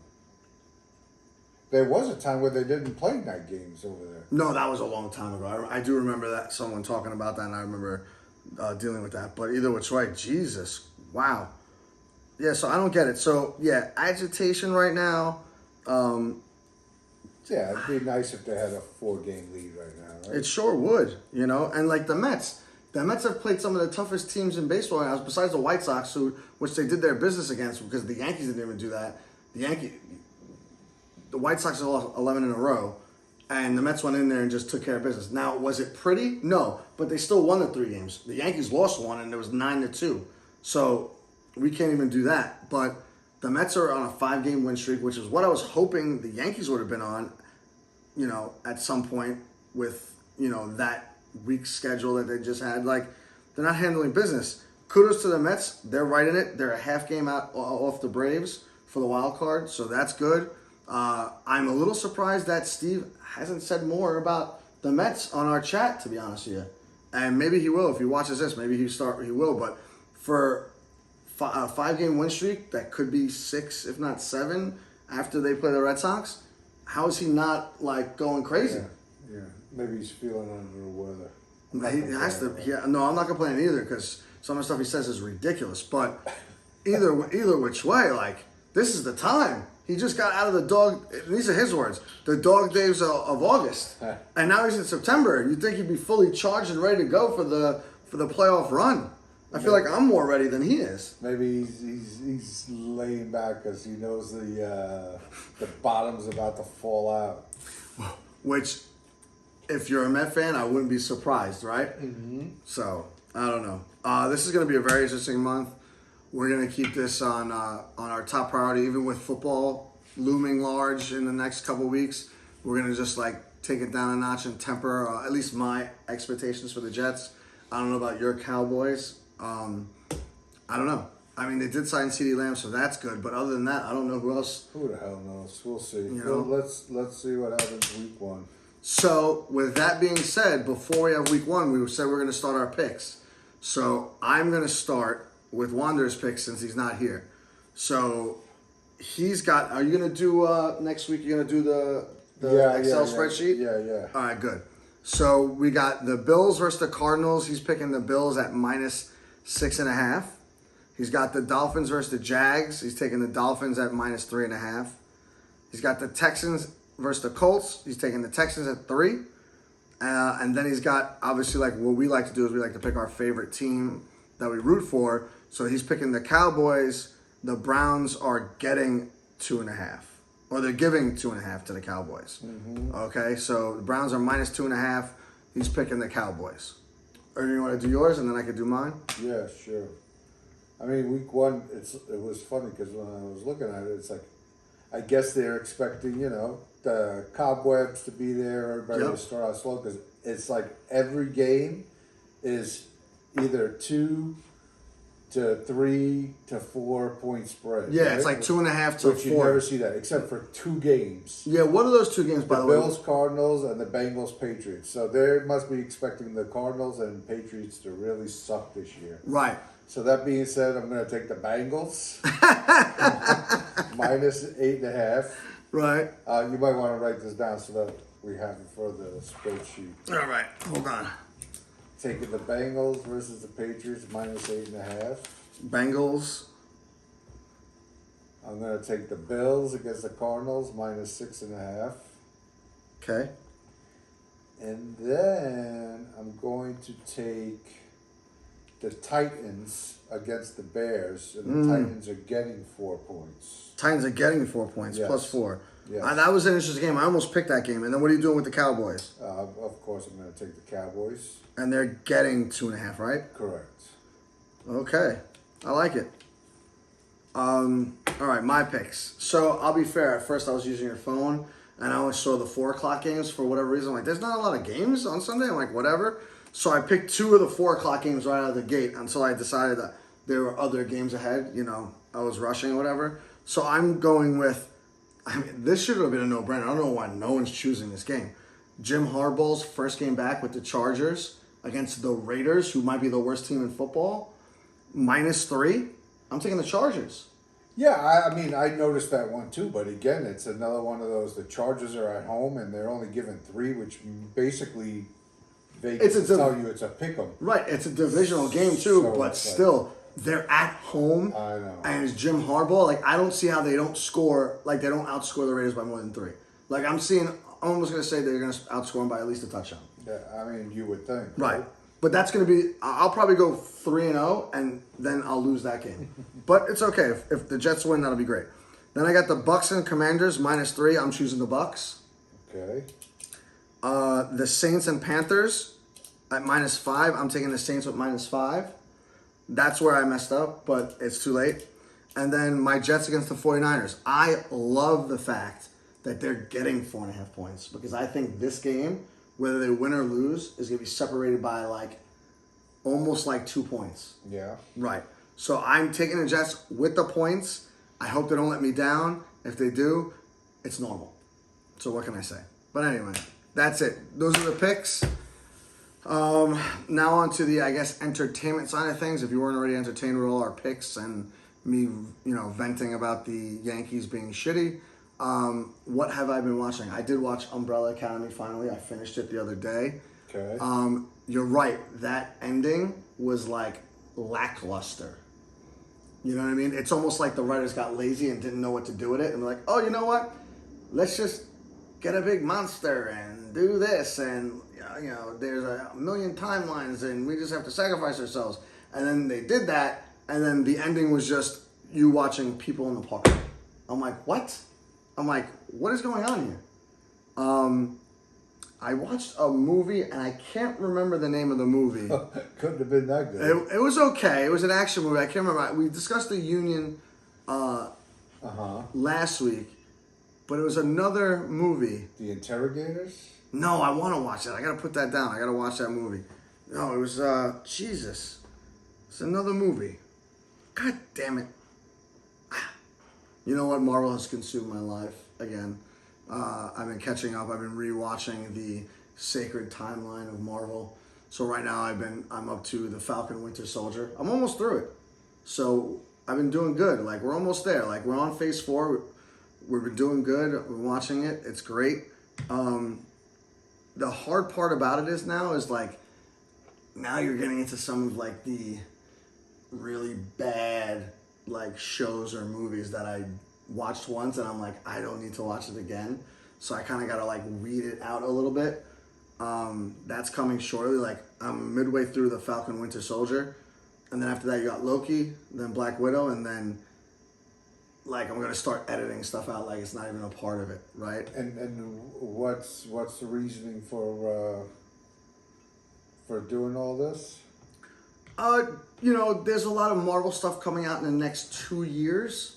There was a time where they didn't play night games over there. No, that was a long time ago. I do remember that, someone talking about that, and I remember dealing with that. But either which way, Jesus, wow. Yeah, so I don't get it. So, yeah, agitation right now. Yeah, it'd be nice if they had a 4-game lead right now, right? It sure would, you know. And like the Mets, the Mets have played some of the toughest teams in baseball now, besides the White Sox, which they did their business against because the Yankees didn't even do that. The White Sox have lost 11 in a row, and the Mets went in there and just took care of business. Now, was it pretty? No, but they still won the 3 games. The Yankees lost one, and it was 9-2. So we can't even do that. But the Mets are on a 5-game win streak, which is what I was hoping the Yankees would have been on, at some point with, that week schedule that they just had. Like, they're not handling business. Kudos to the Mets. They're right in it. They're a half game out off the Braves for the wild card, so that's good. I'm a little surprised that Steve hasn't said more about the Mets on our chat, to be honest with you. And maybe he will if he watches this. Maybe he will. But for a 5-game win streak that could be 6, if not 7, after they play the Red Sox, how is he not like going crazy? Yeah. Maybe he's feeling under the weather. He has to. No, I'm not complaining either because some of the stuff he says is ridiculous. But either which way, like, this is the time. He just got out of the these are his words, the dog days of August. And now he's in September. You'd think he'd be fully charged and ready to go for the playoff run. I feel like I'm more ready than he is. Maybe he's laying back because he knows the bottom's about to fall out. Which, if you're a Met fan, I wouldn't be surprised, right? Mm-hmm. So, I don't know. This is going to be a very interesting month. We're going to keep this on our top priority, even with football looming large in the next couple weeks. We're going to just take it down a notch and temper at least my expectations for the Jets. I don't know about your Cowboys. I don't know. I mean, they did sign CeeDee Lamb, so that's good. But other than that, I don't know who else. Who the hell knows? We'll see. Let's see what happens week 1. So, with that being said, before we have week 1, we said we're going to start our picks. So, I'm going to start with Wander's picks since he's not here. So, he's got... Are you going to do... next week, you're going to do the Excel spreadsheet? Yeah. All right, good. So, we got the Bills versus the Cardinals. He's picking the Bills at -6.5. He's got the Dolphins versus the Jags. He's taking the Dolphins at -3.5. He's got the Texans versus the Colts. He's taking the Texans at 3. And then he's got, obviously, what we like to do is we like to pick our favorite team that we root for. So he's picking the Cowboys. The Browns are getting 2.5. Or they're giving 2.5 to the Cowboys. Mm-hmm. Okay, so the Browns are -2.5. He's picking the Cowboys. Or you want to do yours and then I could do mine? Yeah, sure. I mean, week 1, it was funny because when I was looking at it, it's like, I guess they're expecting, the cobwebs to be there, everybody to start out slow, because it's like every game is either 2 to 3 to 4 point spread. Yeah, right? it's like 2.5 to 4. But you never see that, except for 2 games. Yeah, what are those 2 games, by the way? The Bills, Cardinals, and the Bengals, Patriots. So they must be expecting the Cardinals and Patriots to really suck this year. Right. So that being said, I'm going to take the Bengals. -8.5. Right. You might want to write this down so that we have it for the spreadsheet. All right. Hold on. Taking the Bengals versus the Patriots, -8.5. Bengals. I'm going to take the Bills against the Cardinals, -6.5. Okay. And then I'm going to take the Titans against the Bears, and the Titans are getting 4 points. Titans are getting 4 points, Yes. +4. Yes. That was an interesting game. I almost picked that game. And then what are you doing with the Cowboys? Of course, I'm going to take the Cowboys. And they're getting 2.5, right? Correct. Okay. I like it. All right, my picks. So I'll be fair. At first, I was using your phone, and I only saw the 4 o'clock games for whatever reason. I'm like, there's not a lot of games on Sunday. I'm like, whatever. So I picked 2 of the 4 o'clock games right out of the gate until I decided that there were other games ahead. I was rushing or whatever. So I'm going with, this should have been a no-brainer. I don't know why no one's choosing this game. Jim Harbaugh's first game back with the Chargers against the Raiders, who might be the worst team in football, -3. I'm taking the Chargers. Yeah, I mean, I noticed that one too, but again, it's another one of those, the Chargers are at home and they're only given 3, which basically Vegas will tell you it's a pick'em. Right, it's a divisional game too, So but it's still, they're at home. I know. And it's Jim Harbaugh. I don't see how they don't score, they don't outscore the Raiders by more than 3. I'm almost going to say they're going to outscore them by at least a touchdown. Yeah, I mean, you would think. Right. But that's going to be, I'll probably go 3-0, and then I'll lose that game. But it's okay. If the Jets win, that'll be great. Then I got the Bucks and Commanders, -3. I'm choosing the Bucks. Okay. The Saints and Panthers at -5. I'm taking the Saints with -5. That's where I messed up, but it's too late. And then my Jets against the 49ers. I love the fact that they're getting 4.5 points because I think this game, whether they win or lose, is going to be separated by almost 2 points. Yeah. Right. So I'm taking the Jets with the points. I hope they don't let me down. If they do, it's normal. So what can I say? But anyway, that's it. Those are the picks. Now on to the, entertainment side of things. If you weren't already entertained with all our picks and me, venting about the Yankees being shitty, what have I been watching? I did watch Umbrella Academy finally. I finished it the other day. Okay. You're right. That ending was lackluster. You know what I mean? It's almost like the writers got lazy and didn't know what to do with it. And they're like, oh, you know what? Let's just get a big monster and do this. And, there's a million timelines and we just have to sacrifice ourselves. And then they did that. And then the ending was just you watching people in the park. I'm like, what? I'm like, what is going on here? I watched a movie and I can't remember the name of the movie. Couldn't have been that good. It was okay. It was an action movie. I can't remember. We discussed the Union last week, but it was another movie. The Interrogators? No, I want to watch that. I got to put that down. I got to watch that movie. No, it was, Jesus. It's another movie. God damn it. You know what? Marvel has consumed my life again. I've been catching up. I've been rewatching the sacred timeline of Marvel. So right now I'm up to the Falcon Winter Soldier. I'm almost through it. So I've been doing good. We're almost there. We're on phase 4. We've been doing good. We're watching it. It's great. The hard part about it is now now you're getting into some of the really bad shows or movies that I watched once and I'm like, I don't need to watch it again. So I kind of got to weed it out a little bit. That's coming shortly. I'm midway through the Falcon Winter Soldier. And then after that you got Loki, then Black Widow, and then I'm going to start editing stuff out it's not even a part of it, right? And what's the reasoning for doing all this? There's a lot of Marvel stuff coming out in the next 2 years,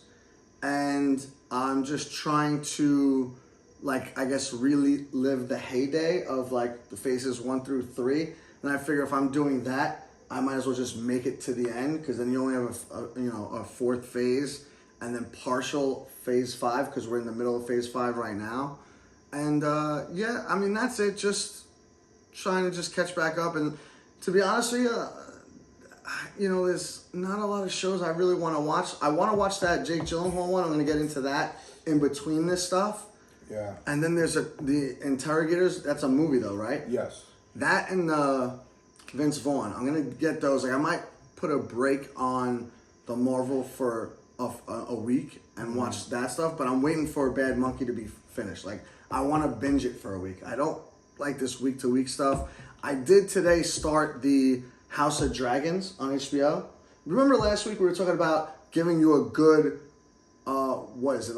and I'm just trying to, really live the heyday of the phases 1 through 3. And I figure if I'm doing that, I might as well just make it to the end, because then you only have a 4th phase, and then partial phase 5, because we're in the middle of phase 5 right now. And that's it. Just trying to just catch back up. And to be honest with you, there's not a lot of shows I really want to watch. I want to watch that Jake Gyllenhaal one. I'm going to get into that in between this stuff. Yeah. And then there's the Interrogators. That's a movie though, right? Yes. That and Vince Vaughn. I'm going to get those. I might put a break on the Marvel for a week and watch that stuff. But I'm waiting for Bad Monkey to be finished. I want to binge it for a week. I don't like this week-to-week stuff. I did today start the House of Dragons on HBO. Remember last week we were talking about giving you a good, what is it,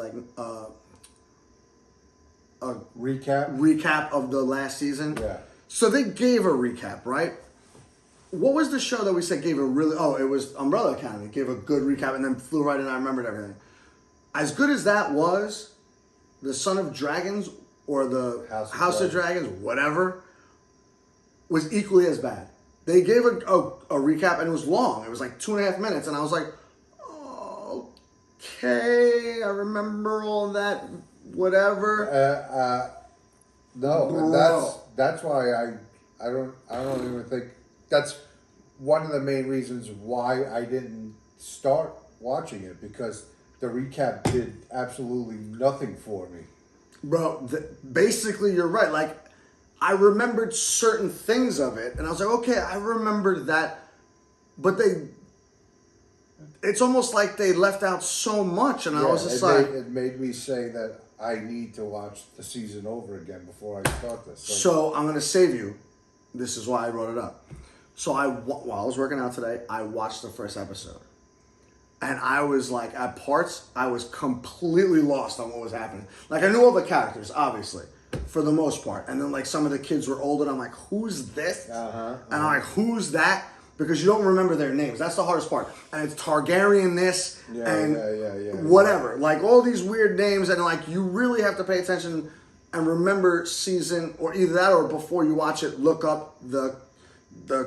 a recap of the last season? Yeah. So they gave a recap, right? What was the show that we said gave a really, it was Umbrella Academy, gave a good recap and then flew right in and I remembered everything. As good as that was, the Son of Dragons or the House of Dragons, whatever, was equally as bad. They gave a recap and it was long. It was 2.5 minutes and I was like, okay, I remember all that, whatever. No, Bro. that's why I don't even think that's one of the main reasons why I didn't start watching it, because the recap did absolutely nothing for me. Bro, basically you're right. I remembered certain things of it, and I was like, okay, I remembered that, but it's almost like they left out so much, and I was just it made me say that I need to watch the season over again before I start this. So I'm going to save you. This is why I wrote it up. So while I was working out today, I watched the first episode. And I was like, at parts, I was completely lost on what was happening. Like, I knew all the characters, obviously, for the most part. And then, like, some of the kids were older, and I'm like, who's this? And I'm like, who's that? Because you don't remember their names. That's the hardest part. And it's Targaryen this, whatever. Like, all these weird names, and, like, you really have to pay attention and remember season, or either that, or before you watch it, look up the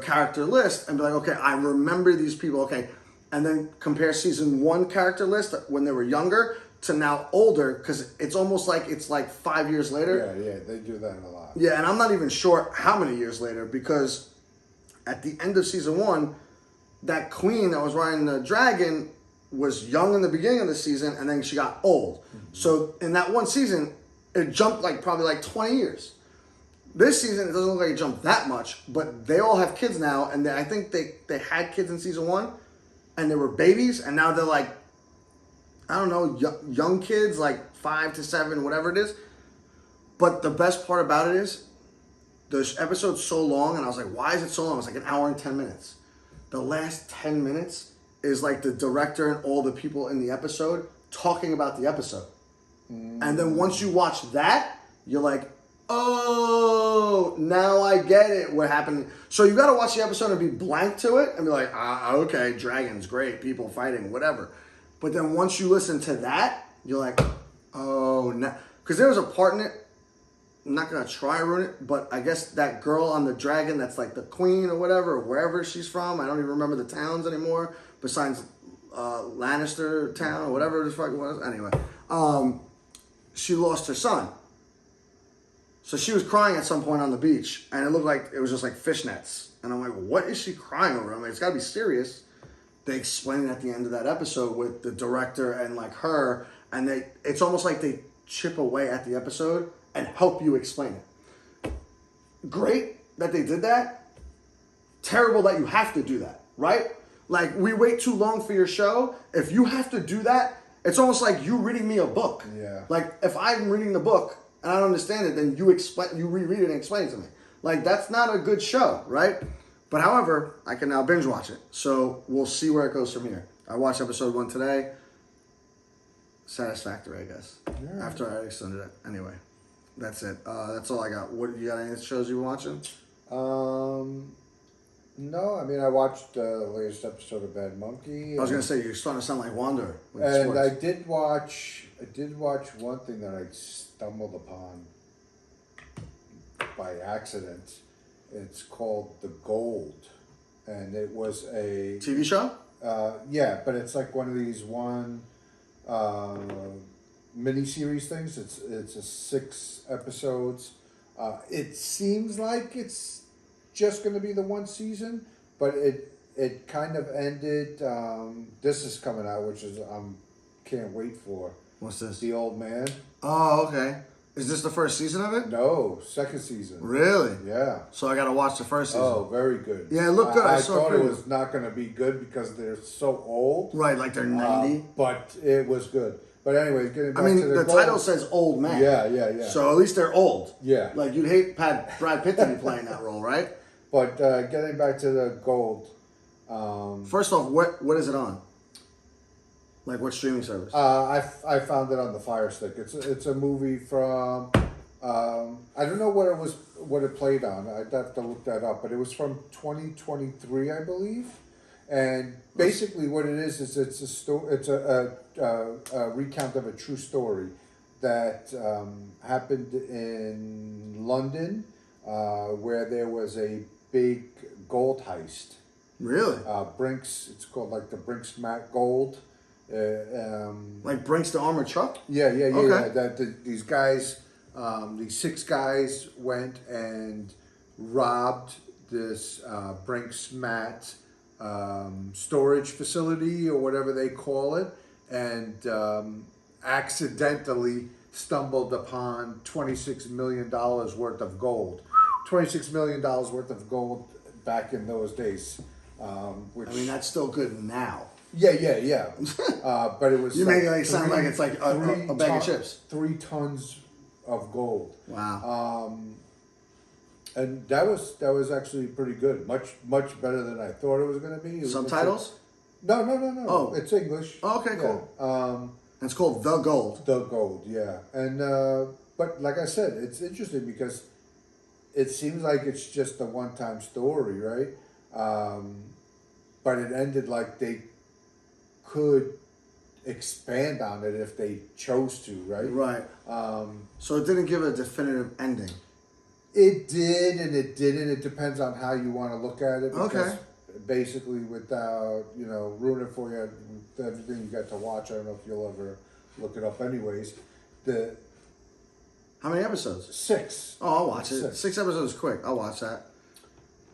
character list and be like, okay, I remember these people, okay. And then compare season 1 character list when they were younger to now older, because it's almost like it's like 5 years later. Yeah, they do that a lot. Yeah, and I'm not even sure how many years later, because at the end of season 1, that queen that was riding the dragon was young in the beginning of the season, and then she got old. Mm-hmm. So in that one season, it jumped like probably like 20 years. This season, it doesn't look like it jumped that much, but they all have kids now, and I think they had kids in season 1, and they were babies, and now they're like, I don't know, young kids, like 5 to 7, whatever it is. But the best part about it is, the episode's so long, and I was like, why is it so long? It's like an hour and 10 minutes. The last 10 minutes is like the director and all the people in the episode talking about the episode. And then once you watch that, you're like, oh, now I get it, what happened. So you got to watch the episode and be blank to it and be like, okay, dragons, great, people fighting, whatever. But then once you listen to that, you're like, oh, no. Because there was a part in it, I'm not going to try to ruin it, but I guess that girl on the dragon that's like the queen or whatever, or wherever she's from, I don't even remember the towns anymore, besides Lannister town or whatever the fuck it was. Anyway, she lost her son. So she was crying at some point on the beach, and it looked like it was just like fishnets. And I'm like, what is she crying over? I'm like, it's got to be serious. They explain it at the end of that episode with the director and like her, and it's almost like they chip away at the episode and help you explain it. Great that they did that. Terrible that you have to do that, right? Like, we wait too long for your show. If you have to do that, it's almost like you reading me a book. Yeah. Like, if I'm reading the book and I don't understand it, then you reread it and explain it to me. Like, that's not a good show, right? But however, I can now binge watch it. So we'll see where it goes from here. I watched episode 1 today. Satisfactory, I guess. Yeah. After I extended it. Anyway, that's it. That's all I got. What, you got any shows you were watching? No, I mean, I watched the latest episode of Bad Monkey. I was going to say, you're starting to sound like Wander. And I did watch one thing that I stumbled upon by accident. It's called The Gold. And it was a... TV show? Yeah, but it's like one of these mini-series things. It's a 6 episodes. It seems like it's just going to be the one season, but it kind of ended. This is coming out, which is can't wait for. What's this? The Old Man. Oh, okay. Is this the first season of it? No, second season. Really? Yeah. So I got to watch the first season. Oh, very good. Yeah, it looked good. I thought it was not going to be good because they're so old. Right, like they're 90. But it was good. But anyway, getting back to the title says Old Man. Yeah. So at least they're old. Yeah. Like, you'd hate Brad Pitt to be playing that role, right? But getting back to The Gold. First off, what is it on? Like, what streaming service? I found it on the Fire Stick. It's a movie from I don't know what it played on. I'd have to look that up, but it was from 2023, I believe. And basically, what it is it's a recount of a true story that happened in London, where there was a big gold heist. Really? It's called like the Brinks-Mat Gold. Like Brinks the armored truck? Yeah. Okay. These guys, these 6 guys went and robbed this Brinks-Mat storage facility or whatever they call it, and accidentally stumbled upon $26 million worth of gold. $26 million worth of gold back in those days. Which, I mean, that's still good now. Yeah. But it was... You make it sound like it's like a bag of chips. 3 tons of gold. Wow. And that was actually pretty good. Much better than I thought it was going to be. Subtitles? No. Oh. It's English. Oh, okay, cool. Yeah. It's called The Gold. The Gold, yeah. And but like I said, it's interesting because it seems like it's just a one-time story, right? But it ended like they could expand on it if they chose to, right? Right. So it didn't give a definitive ending. It did and it didn't. It depends on how you want to look at it. Because Okay. basically, without ruining it for you, everything you got to watch. I don't know if you'll ever look it up. Anyways, How many episodes? 6. Oh, I'll watch it. 6 episodes quick. I'll watch that.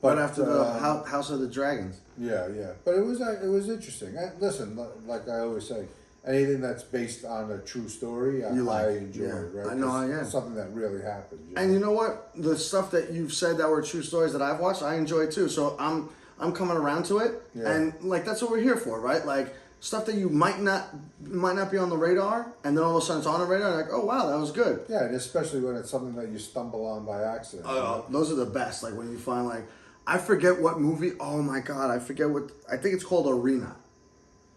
But right after the House of the Dragons. Yeah. But it was interesting. Listen, like I always say, anything that's based on a true story, I enjoy it. Right? I know, It's something that really happened. And you know what? The stuff that you've said that were true stories that I've watched, I enjoy too. So I'm coming around to it, and like that's what we're here for, right? Like stuff that you might not be on the radar, and then all of a sudden it's on the radar, and like, oh wow, that was good. Yeah, and especially when it's something that you stumble on by accident. Those are the best. Like when you find like, I forget what movie. Oh my god, I forget what. I think it's called Arena.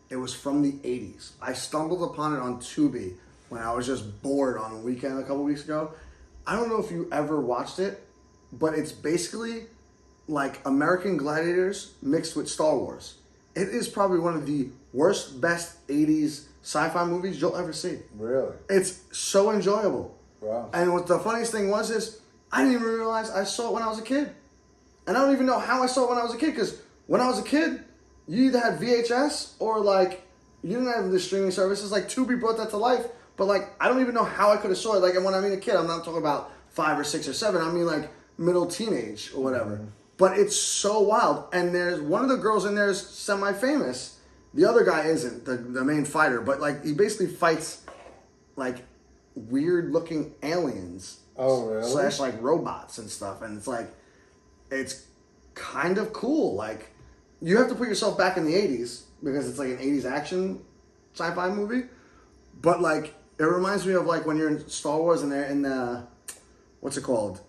It was from the 80s. I stumbled upon it on Tubi when I was just bored on a weekend a couple weeks ago. I don't know if you ever watched it, but it's basically like American Gladiators mixed with Star Wars. It is probably one of the worst, best 80s sci-fi movies you'll ever see. Really? It's so enjoyable. Wow. And what the funniest thing is I didn't even realize I saw it when I was a kid. And I don't even know how I saw it when I was a kid, because when I was a kid, you either had VHS or like you didn't have the streaming services. Like Tubi brought that to life, but like I don't even know how I could have saw it. Like, and when I mean a kid, I'm not talking about 5 or 6 or 7. I mean like middle teenage or whatever. Mm-hmm. But it's so wild. And there's one of the girls in there is semi-famous. The other guy isn't the main fighter, but like he basically fights like weird looking aliens. Oh, really? / like robots and stuff, and it's kind of cool. Like, you have to put yourself back in the 80s because it's like an 80s action sci-fi movie. But like, it reminds me of like when you're in Star Wars and they're in the, what's it called?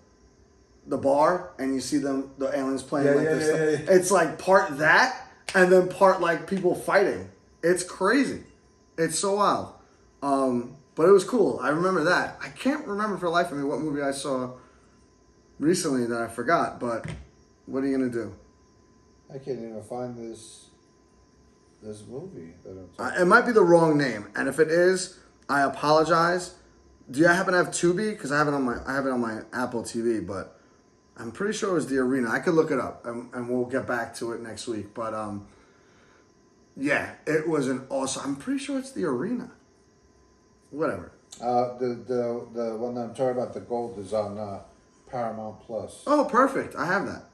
The bar, and you see the aliens playing this stuff. Yeah. It's like part that and then part like people fighting. It's crazy. It's so wild. But it was cool. I remember that. I can't remember for the life of me what movie I saw recently that I forgot, but what are you going to do? I can't even find this movie that I'm talking It might be the wrong name, and if it is, I apologize. Do you happen to have Tubi? Because I have it on my Apple TV, but I'm pretty sure it was The Arena. I could look it up, and we'll get back to it next week. But yeah, it was an awesome. I'm pretty sure it's The Arena. Whatever. The one that I'm talking about, The Gold, is on Paramount Plus. Oh, perfect. I have that.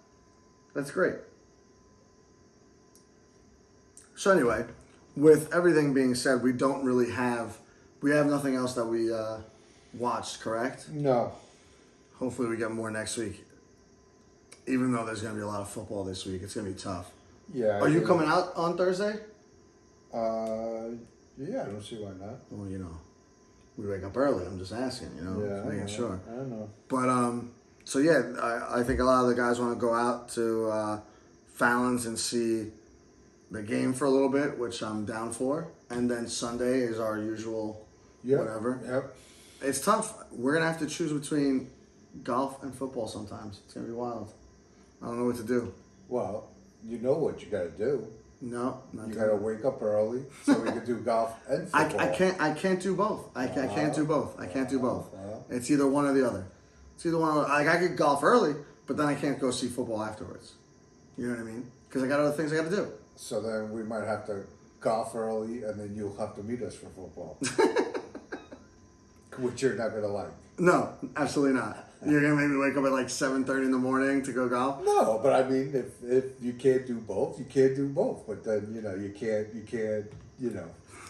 That's great. So anyway, with everything being said, we have nothing else that we watched, correct? No. Hopefully we get more next week. Even though there's going to be a lot of football this week, it's going to be tough. Yeah. Are you coming out on Thursday? Yeah, I don't see why not. Well, we wake up early. I'm just asking, making sure. I don't know. But, so yeah, I think a lot of the guys want to go out to Fallon's and see the game for a little bit, which I'm down for. And then Sunday is our usual whatever. Yep. It's tough. We're going to have to choose between golf and football sometimes. It's going to be wild. I don't know what to do. Well, you know what you got to do. No, not you got to wake up early so we can do golf and football. I can't do both. I can't do both. I can't do both. It's either one or the other. It's either one or like I could golf early, but then I can't go see football afterwards. You know what I mean? Because I got other things I got to do. So then we might have to golf early, and then you'll have to meet us for football, which you're not gonna like. No, absolutely not. You're gonna make me wake up at like 7:30 in the morning to go golf? No, but I mean, if you can't do both, you can't do both. But then you can't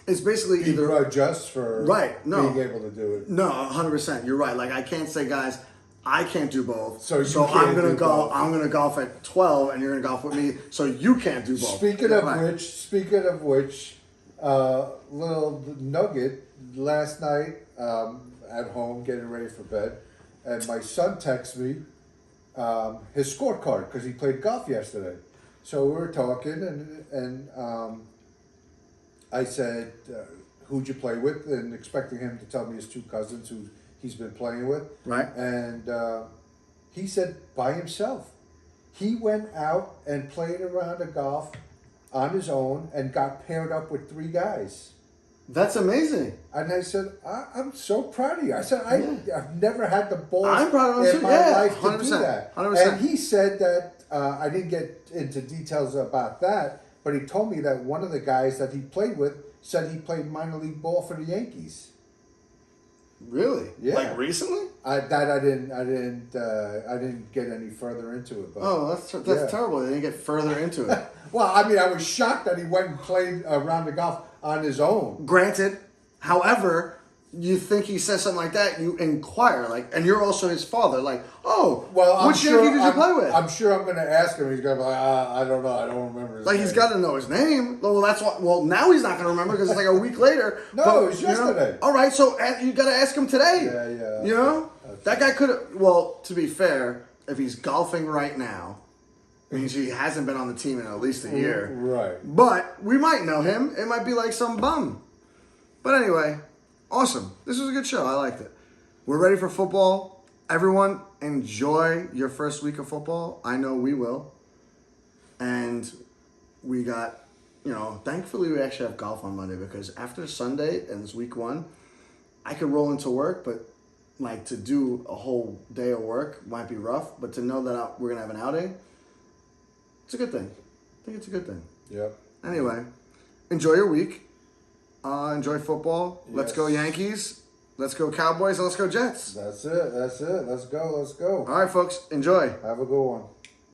It's basically either begrudge us for being able to do it. No, 100%. You're right. Like I can't say, guys, I can't do both. So I'm gonna go. I'm gonna golf at 12, and you're gonna golf with me. So you can't do both. Speaking of which, little nugget last night at home getting ready for bed, and my son texts me his scorecard because he played golf yesterday. So we were talking, and I said, "Who'd you play with?" And expecting him to tell me his two cousins who he's been playing with. Right. And he said by himself. He went out and played a round of golf on his own and got paired up with 3 guys. That's amazing. And I said, I'm so proud of you. I said, I've never had the balls I'm proud of him in too. my life to 100%, do that. 100%. And he said that, I didn't get into details about that, but he told me that one of the guys that he played with said he played minor league ball for the Yankees. Really? Yeah. Like recently? I didn't get any further into it. But That's terrible. They didn't get further into it. Well, I mean, I was shocked that he went and played a round of golf on his own. Granted, however, you think he says something like that, you inquire, like, and you're also his father, like, oh, Well, which Yankee did you play with? I'm sure I'm going to ask him. He's going to be like, I don't know. I don't remember his name. He's got to know his name. Well, that's what. Well, now he's not going to remember because it's like a week later. No, but, it was yesterday. All right, so you got to ask him today. Yeah. You know, that guy could have. Well, to be fair, if he's golfing right now, means he hasn't been on the team in at least a year. Right. But we might know him. It might be like some bum. But anyway, awesome. This was a good show. I liked it. We're ready for football. Everyone, enjoy your first week of football. I know we will. And we got, thankfully we actually have golf on Monday because after Sunday and it's week 1, I could roll into work, but like to do a whole day of work might be rough. But to know that we're going to have an outing, it's a good thing. I think it's a good thing. Yep. Anyway, enjoy your week. Enjoy football. Yes. Let's go Yankees. Let's go Cowboys. And let's go Jets. That's it. Let's go. All right, folks. Enjoy. Have a good one.